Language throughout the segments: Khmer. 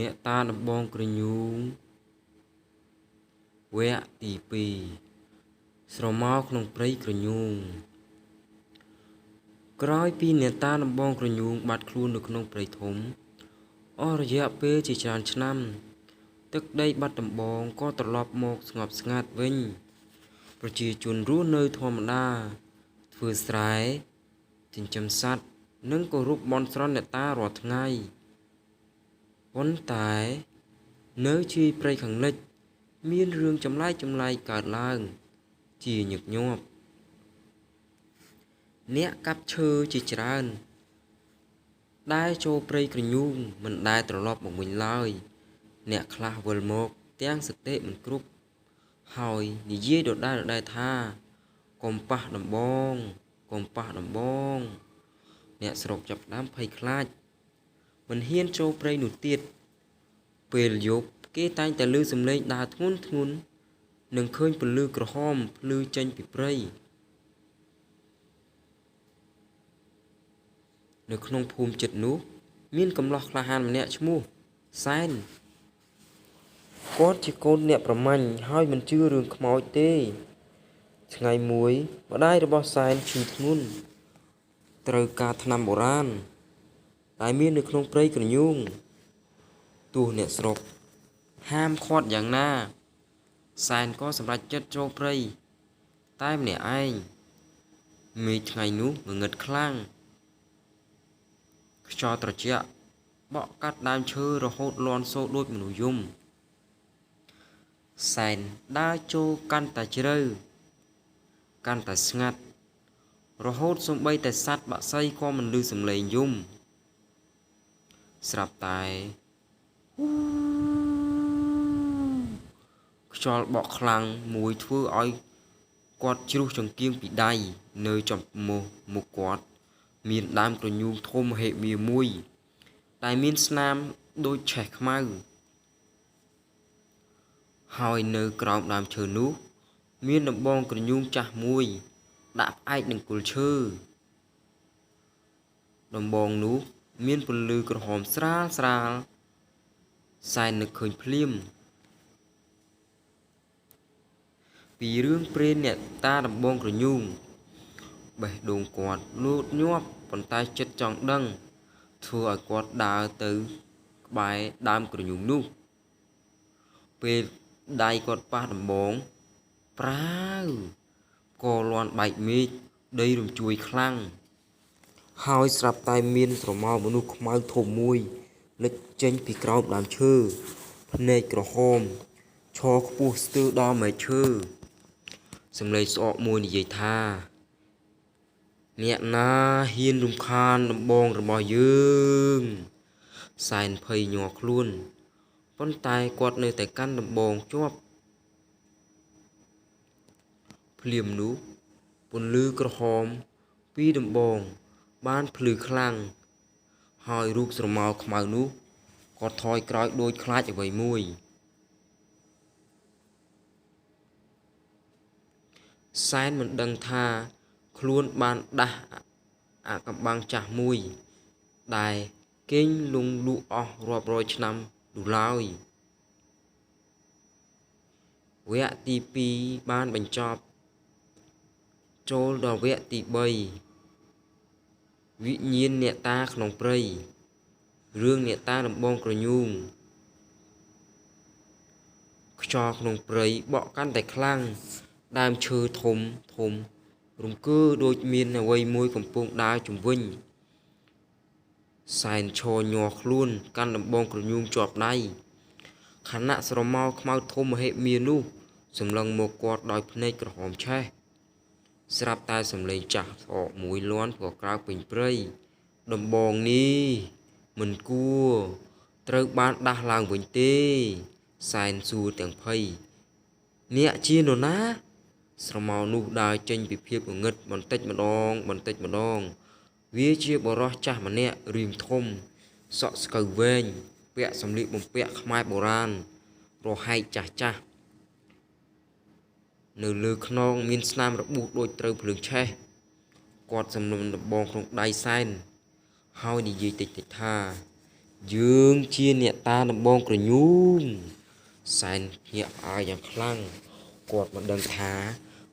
អ្នកតាដំបងក្រញូងវគ្គទី2ស្រមោលក្នុងព្រៃក្រញូងក្រោយពីអ្នកតាដំបងក្រញូងបាត់ខ្លួននៅក្នុងព្រៃធំអស់រយៈពេលជាច្រើនឆ្នាំទឹកដីបាត់ដំបងក៏ត្រឡប់មកស្ងប់ស្ងាត់វិញប្រជាជនរស់នៅធម្មតាធ្វើស្រែចិញ្ចឹមសត្វនិងគោរពបន់ស្រន់អ្នកតារាល់ថ្ងៃប៉ុន្តែនៅជាយព្រៃខាងលិចមានរឿងចម្លែកកើតឡើងជាញឹកញាប់អ្នកកាប់ឈើជាច្រើនដែលចូលព្រៃក្រញូងមិនដែលត្រឡប់មកវិញឡើយអ្នកខ្លះវិលមកទាំងសតិមិនគ្រប់ហើយនិយាយដដែលថាកុំប៉ះដំបងកុំប៉ះដំបងអ្នកស្រុកចាប់ផ្ដើមភ័យខ្លាចមិនហ៊ានចូលព្រៃនោះទៀតពេលយប់គេតែងតែឮសំឡេងដើរធ្ងន់និងឃើញពន្លឺក្រហមភ្លឺចេញពីព្រៃនៅក្នុងភូមិចិត្តនោះមានកំឡោះក្លាហានម្នាក់ឈ្មោះសែនគាត់ជាកូនអ្នកប្រមាញ់ហើយមិនជឿរឿងខ្មោចទេថ្ងៃមួយម្ដាយរបស់សែនឈឺធ្ងន់ត្រូវការថ្នាំបុរាណដែលមាននៅក្នុងព្រៃក្រញូងទោះអ្នកស្រុកហាមឃាត់យ៉ាងណាសែនក៏សម្រេចចិត្តចូលព្រៃតែម្នាក់ឯងមេឃថ្ងៃនោះងងឹតខ្លាំងខ្យល់ត្រជាក់បក់កាត់ដើមឈើរហូតលាន់សូរដូចមនុស្សយំសែនដើរចូលកាន់តែជ្រៅកាន់តែស្ងាត់រហូតសូម្បីតែសត្វបក្សីក៏មិនឮសំឡេងយំស្រាប់តែខ្យល់បក់ខ្លាំងមួយធ្វើឲ្យគាត់ជ្រុះចង្គៀងពីដៃនៅចំមុខគាត់មានដើមក្រញូងធំហេមាមួយដែលមានស្នាមដូចឆេះខ្មៅហើយនៅក្រោមដើមឈើនោះមានដំបងក្រញូងចាស់មួយដាក់ផ្អែកនឹងគល់ឈើដំបងនោះមានពន្លឺក្រហមស្រាលសែននឹកឃើញភ្លាមពីរឿងព្រេងអ្នកតាដំបងក្រញូងបេះដូងគាត់លោតញាប់ប៉ុន្តែចិត្តចង់ដឹងធ្វើឲ្យគាត់ដើរទៅក្បែរដើមក្រញូងនោះពេលដៃគាត់ប៉ះដំបងប្រាវក៏លាន់បែកមេឃដីរំជួយខ្លាំងហើយស្រាប់តែមានស្រមោលមនុស្សខ្មៅធំមួយលេចចេញពីក្រោមដើមឈើភ្នែកក្រហមឈរខ្ពស់ស្ទើរដល់មែកឈើសំឡេងស្អកមួយនិយាយថាអ្នកណាហ៊ានរំខានដំបងរបស់យើងសែនភ័យញ័រខ្លួនប៉ុន្តែគាត់នៅតែកាន់ដំបងជាប់ភ្លាមនោះពន្លឺក្រហមពីដំបងបានភ្លឺខ្លាំងហើយរូបស្រមោលខ្មៅនោះក៏ថយក្រោយដូចខ្លាចអ្វីមួយសែនមិនដឹងថាខ្លួនបានដាស់អាកំបាំងចាស់មួយដែលគេងលង់លក់អស់រាប់រយឆ្នាំនោះឡើយវគ្គទី2បានបញ្ចប់ចូលដល់វគ្គទី3វិញ្ញាណអ្នកតាក្នុងព្រៃរឿងអ្នកតាដំបងក្រញូងខ្យល់ក្នុងព្រៃបក់កាន់តែខ្លាំងដើមឈើធំរង្គើដូចមានអ្វីមួយកំពុងដើរជំវិញសែនឈរញ័រខ្លួនកាន់ដំបងក្រញូងជាប់ដៃខណៈស្រមោលខ្មៅធំមហិមានោះសម្លឹងមកគាត់ដោយភ្នែកក្រហមឆេះស្រាប់តែសំឡេងចាស់ស្អកមួយលាន់ក៏ក្រៅពេញព្រៃដំបងនេះមិនគួរត្រូវបានដាស់ឡើងវិញទេសែនសួរទាំងភ័យអ្នកជានរណាស្រមោលនោះដើរចេញពីភាពងងឹតបន្តិចម្ដងវាជាបរិសចាស់ម្នាក់រាងធំសក់ស្កូវវែងពាក់សម្លៀកបំពាក់ខ្មែរបុរាណរហែកចាស់នៅលើខ្នងមានស្នាមរបួសដូចត្រូវភ្លើងឆេះគាត់សំនុំដំបងក្នុងដៃសែនហើយនិយាយតិចថា dương chia nhẹ ta nằm bong cửa nhung sàn nhẹ aiយ៉ាងខ្លាំងគាត់មិនដឹងថា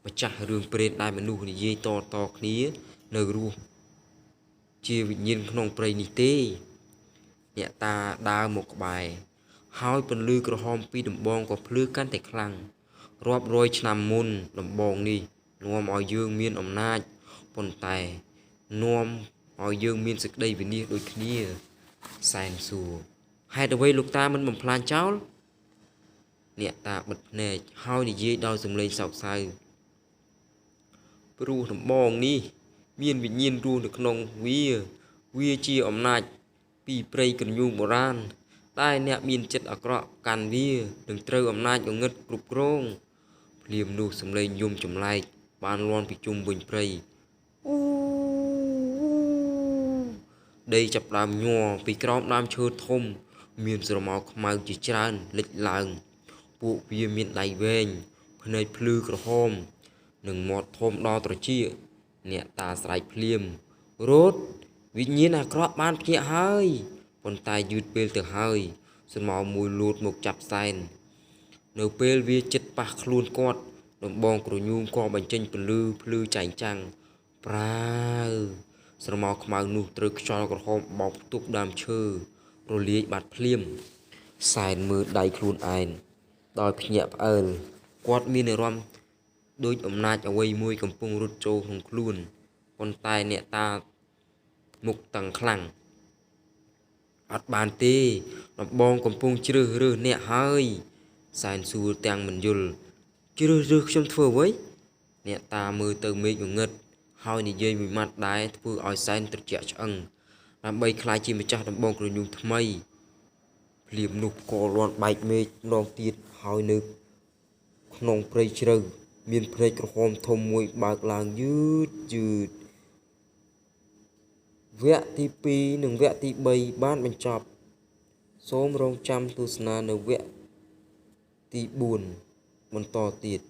ម្ចាស់រឿងព្រេនដែលមនុស្សនិយាយតគ្នានៅរស់ជាវិញ្ញាណក្នុងព្រៃនេះទេអ្នកតាដើរមកក្បែរហើយពន្លឺក្រហមពីដំបងក៏ភ្លឺកាន់តែខ្លាំងរាប់រយឆ្នាំមុនដំបងនេះនាំឲ្យយើងមានអំណាចប៉ុន្តែនាំឲ្យយើងមានសេចក្តីវិនាសដូចគ្នាសែនសួរហេតុអ្វីលោកតាមិនបំផ្លាញចោលអ្នកតាបិទភ្នែកហើយនិយាយដោយសំឡេងសោកសៅព្រោះដំបងនេះមានវិញ្ញាណរស់នៅក្នុងវាជាអំណាចពីព្រៃក្រញូងបុរាណតែអ្នកមានចិត្តអាក្រក់កាន់វានឹងត្រូវអំណាចងងឹតគ្រប់គ្រងភ្លាមនោះសំឡេងយំចម្លែកបានលាន់ពីជុំវិញព្រៃអូដីចាប់ដើមញ័រពីក្រោមដើមឈើធំមានស្រមោលខ្មៅជាច្រើនលេចឡើងពួកវាមានដៃវែងភ្នែកភ្លឺក្រហមនិងមាត់ធំដល់ត្រចៀកអ្នកតាស្រែកភ្លាមរត់វិញ្ញាណអាក្រក់បានភ្ញាក់ហើយប៉ុន្តែយឺតពេលទៅហើយស្រមោលមួយលូតមកចាប់សែននៅពេលវាចិត្តប៉ះខ្លួនគាត់ដំបងក្រញូងក៏បញ្ចេញពន្លឺភ្លឺចែងចាំងប្រាវស្រមោលខ្មៅនោះត្រូវខ្យល់ក្រហមបោកផ្ទុកដើមឈើរលាយបាត់ភ្លាមសែនមើលដៃខ្លួនឯងដោយភ្ញាក់ផ្អើលគាត់មានអារម្មណ៍ដូចអំណាចអ្វីមួយកំពុងរត់ចូលក្នុងខ្លួនប៉ុន្តែអ្នកតាមុខតឹងខ្លាំងអត់បានទេដំបងកំពុងជ្រើសរើសអ្នកហើយសែនសួរទាំងមិនយល់ជ្រើសរើសខ្ញុំធ្វើអ្វីអ្នកតាមើលទៅមេឃងងឹតហើយនិយាយមួយម៉ាត់ដែរធ្វើឲ្យសែនត្រជាក់ឆ្អឹងដើម្បីខ្លាចជាម្ចាស់ដំបងក្រញូងថ្មីភ្លាមនោះក៏លាន់បែកមេឃម្ដងទៀតហើយនៅក្នុងព្រៃជ្រៅមានភ្នែកក្រហមធំមួយបើកឡើងយឺតវគ្គទី2និងវគ្គទី3បានបញ្ចប់សូមរងចាំទស្សនានៅវគ្គទី4បន្តទៀត